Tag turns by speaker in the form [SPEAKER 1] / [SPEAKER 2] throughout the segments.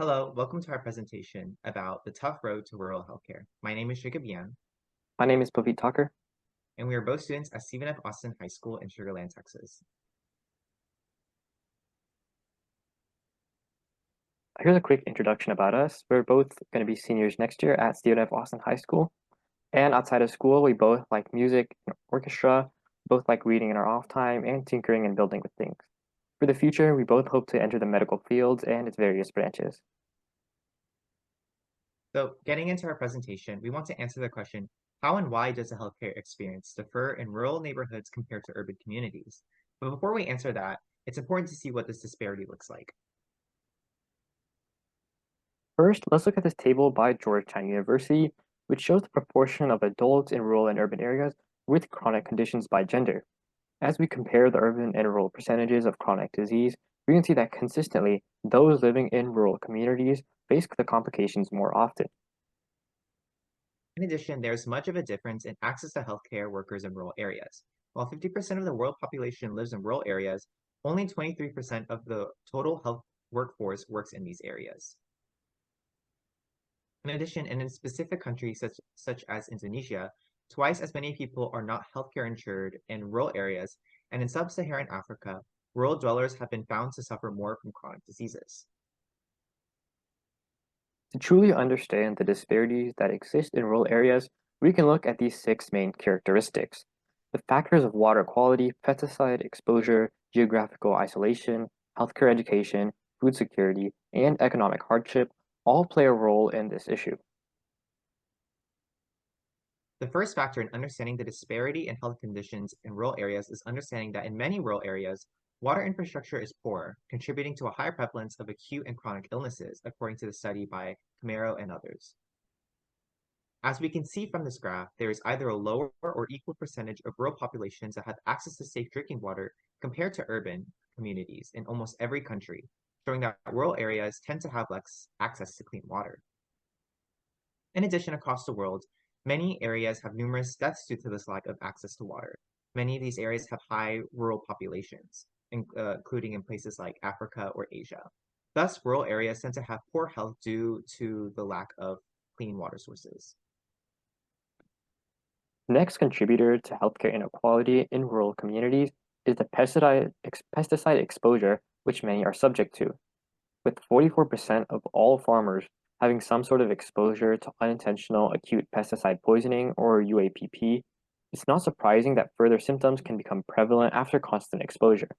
[SPEAKER 1] Hello, welcome to our presentation about the tough road to rural healthcare. My name is Jacob Yan,
[SPEAKER 2] My name is Pavit Thakur.
[SPEAKER 1] and we are both students at Stephen F. Austin High School in Sugar Land, Texas.
[SPEAKER 2] Here's a quick introduction about us. We're both going to be seniors next year at Stephen F. Austin High School. And outside of school, we both like music and orchestra, both like reading in our off time and tinkering and building with things. For the future, we both hope to enter the medical fields and its various branches.
[SPEAKER 1] So, getting into our presentation, we want to answer the question, how and why does the healthcare experience differ in rural neighborhoods compared to urban communities? But before we answer that, it's important to see what this disparity looks like.
[SPEAKER 2] First, let's look at this table by Georgetown University, which shows the proportion of adults in rural and urban areas with chronic conditions by gender. As we compare the urban and rural percentages of chronic disease, we can see that consistently, those living in rural communities face the complications more often.
[SPEAKER 1] In addition, there's much of a difference in access to healthcare workers in rural areas. While 50% of the world population lives in rural areas, only 23% of the total health workforce works in these areas. In addition, and in specific countries such as Indonesia, twice as many people are not healthcare insured in rural areas, and in sub-Saharan Africa, rural dwellers have been found to suffer more from chronic diseases.
[SPEAKER 2] To truly understand the disparities that exist in rural areas, we can look at these six main characteristics. The factors of water quality, pesticide exposure, geographical isolation, healthcare education, food security, and economic hardship all play a role in this issue.
[SPEAKER 1] The first factor in understanding the disparity in health conditions in rural areas is understanding that in many rural areas, water infrastructure is poor, contributing to a higher prevalence of acute and chronic illnesses, according to the study by Camaro and others. As we can see from this graph, there is either a lower or equal percentage of rural populations that have access to safe drinking water compared to urban communities in almost every country, showing that rural areas tend to have less access to clean water. In addition, across the world, many areas have numerous deaths due to this lack of access to water. Many of these areas have high rural populations, including in places like Africa or Asia. Thus, rural areas tend to have poor health due to the lack of clean water sources.
[SPEAKER 2] Next contributor to healthcare inequality in rural communities is the pesticide exposure, which many are subject to. With 44% of all farmers having some sort of exposure to unintentional acute pesticide poisoning or UAPP, it's not surprising that further symptoms can become prevalent after constant exposure.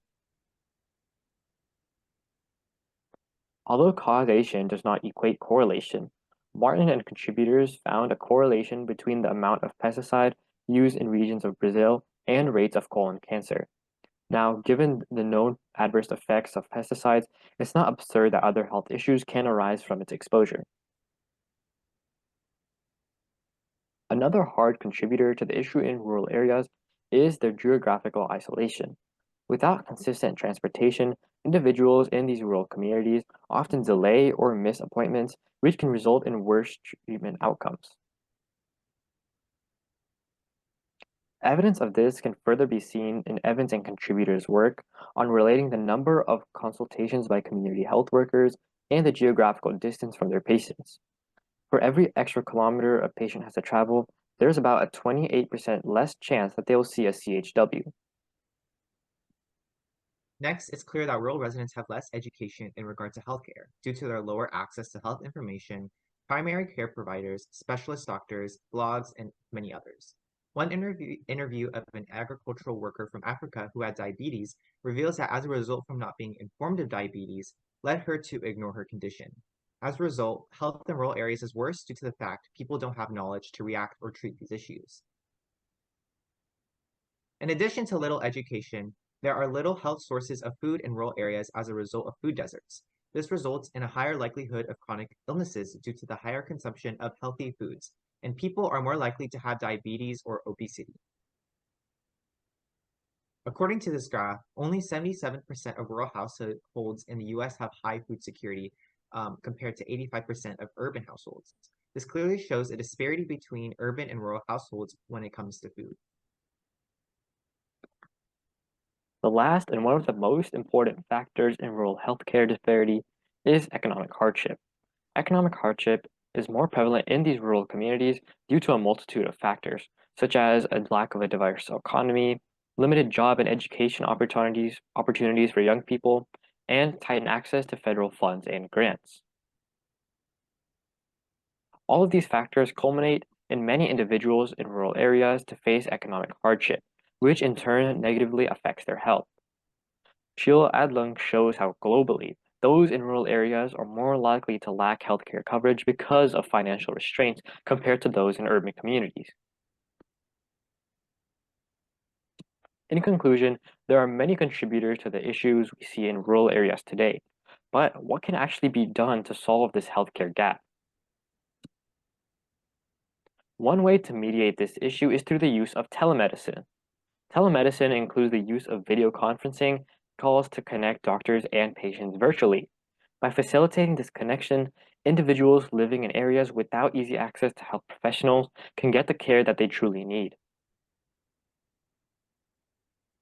[SPEAKER 2] Although causation does not equate correlation, Martin and contributors found a correlation between the amount of pesticide used in regions of Brazil and rates of colon cancer. Now, given the known adverse effects of pesticides, it's not absurd that other health issues can arise from its exposure. Another hard contributor to the issue in rural areas is their geographical isolation. Without consistent transportation, individuals in these rural communities often delay or miss appointments, which can result in worse treatment outcomes. Evidence of this can further be seen in Evans and contributors' work on relating the number of consultations by community health workers and the geographical distance from their patients. For every extra kilometer a patient has to travel, there's about a 28% less chance that they will see a CHW.
[SPEAKER 1] Next, it's clear that rural residents have less education in regard to healthcare due to their lower access to health information, primary care providers, specialist doctors, blogs, and many others. One interview of an agricultural worker from Africa who had diabetes reveals that as a result from not being informed of diabetes, led her to ignore her condition. As a result, health in rural areas is worse due to the fact people don't have knowledge to react or treat these issues. In addition to little education, there are little health sources of food in rural areas as a result of food deserts. This results in a higher likelihood of chronic illnesses due to the higher consumption of healthy foods, and people are more likely to have diabetes or obesity. According to this graph, only 77% of rural households in the US have high food security compared to 85% of urban households. This clearly shows a disparity between urban and rural households when it comes to food.
[SPEAKER 2] The last and one of the most important factors in rural healthcare disparity is economic hardship. Economic hardship is more prevalent in these rural communities due to a multitude of factors, such as a lack of a diverse economy, limited job and education opportunities for young people, and tightened access to federal funds and grants. All of these factors culminate in many individuals in rural areas to face economic hardship, which in turn negatively affects their health. Sheila Adlung shows how globally, those in rural areas are more likely to lack healthcare coverage because of financial restraints compared to those in urban communities. In conclusion, there are many contributors to the issues we see in rural areas today, but what can actually be done to solve this healthcare gap? One way to mediate this issue is through the use of telemedicine. Telemedicine includes the use of video conferencing calls to connect doctors and patients virtually. By facilitating this connection, individuals living in areas without easy access to health professionals can get the care that they truly need.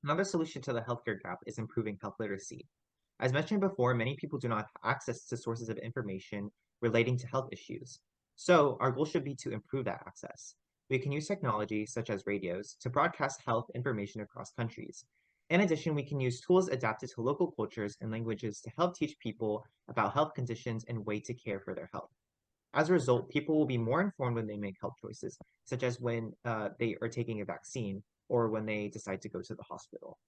[SPEAKER 1] Another solution to the healthcare gap is improving health literacy. As mentioned before, many people do not have access to sources of information relating to health issues. So, our goal should be to improve that access. We can use technology, such as radios, to broadcast health information across countries. In addition, we can use tools adapted to local cultures and languages to help teach people about health conditions and way to care for their health. As a result, people will be more informed when they make health choices, such as when they are taking a vaccine or when they decide to go to the hospital.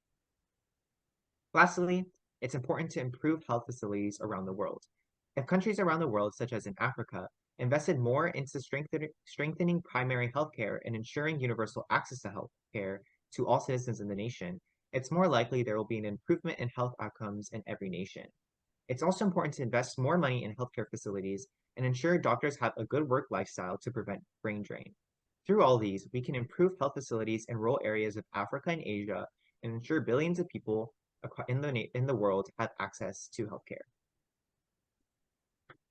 [SPEAKER 1] Lastly, it's important to improve health facilities around the world. If countries around the world, such as in Africa, invested more into strengthening primary healthcare and ensuring universal access to healthcare to all citizens in the nation, it's more likely there will be an improvement in health outcomes in every nation. It's also important to invest more money in healthcare facilities and ensure doctors have a good work lifestyle to prevent brain drain. Through all these, we can improve health facilities in rural areas of Africa and Asia and ensure billions of people in the world have access to healthcare.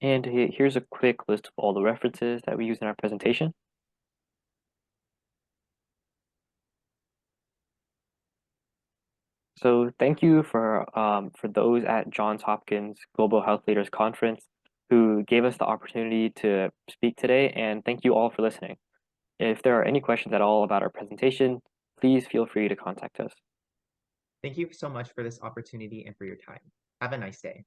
[SPEAKER 2] And here's a quick list of all the references that we use in our presentation. So thank you for those at Johns Hopkins Global Health Leaders Conference who gave us the opportunity to speak today, and thank you all for listening. If there are any questions at all about our presentation, please feel free to contact us.
[SPEAKER 1] Thank you so much for this opportunity and for your time. Have a nice day.